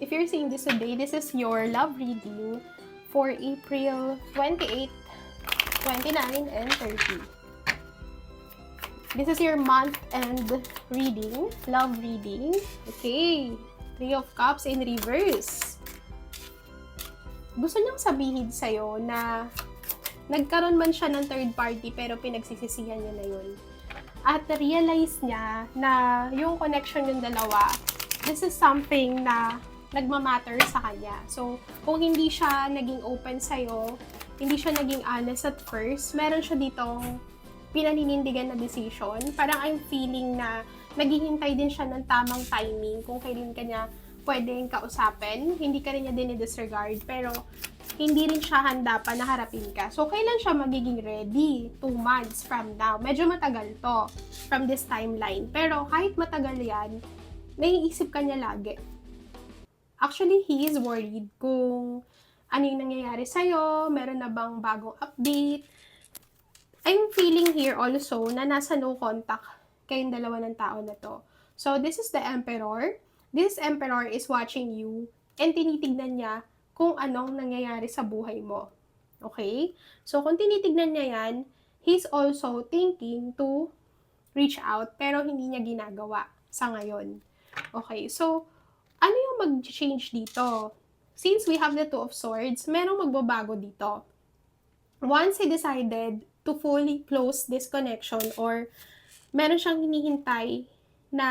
if you're seeing this today, this is your love reading for April 28, 29, and 30. This is your month-end reading, love reading. Okay, Three of Cups in reverse. Gusto niyang sabihin sa'yo na nagkaroon man siya ng third party pero pinagsisisihan niya na yun. At na-realize niya na yung connection yung dalawa, this is something na nagmamatter sa kanya. So, kung hindi siya naging open sa'yo, hindi siya naging honest at first, meron siya ditong pinaninindigan na decision. Parang I'm feeling na naghihintay din siya ng tamang timing kung kailan kanya pwedeng kausapin. Hindi ka rin niya dinidisregard, pero hindi rin siya handa pa na harapin ka. So, kailan siya magiging ready? 2 months from now. Medyo matagal to from this timeline. Pero kahit matagal yan, naiisip ka niya lagi. Actually, he is worried kung ano yung nangyayari sa'yo, meron na bang bagong update. I'm feeling here also na nasa no contact kayong dalawa ng tao na to. So, this is the Emperor. This Emperor is watching you and tinitignan niya kung anong nangyayari sa buhay mo. Okay? So, kung tinitignan niya yan, he's also thinking to reach out pero hindi niya ginagawa sa ngayon. Okay? So, ano yung mag-change dito? Since we have the Two of Swords, merong magbabago dito. Once he decided to fully close this connection or meron siyang hinihintay na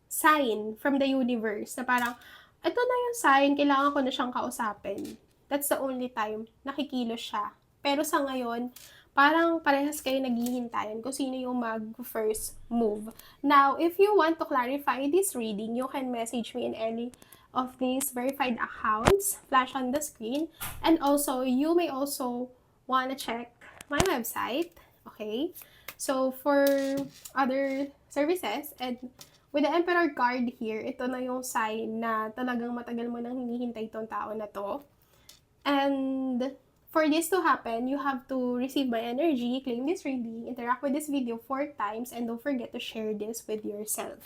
sign from the universe na parang, ito na yung sign, kailangan ko na siyang kausapin. That's the only time nakikilos siya. Pero sa ngayon, parang parehas kayo naghihintayan kung sino yung mag-first move. Now, if you want to clarify this reading, you can message me in any of these verified accounts, flash on the screen. And also, you may also want to check my website, okay? So, for other services, and with the Emperor card here, ito na yung sign na talagang matagal mo nang hinihintay itong tao na to. And for this to happen, you have to receive my energy, claim this reading, interact with this video 4 times, and don't forget to share this with yourself.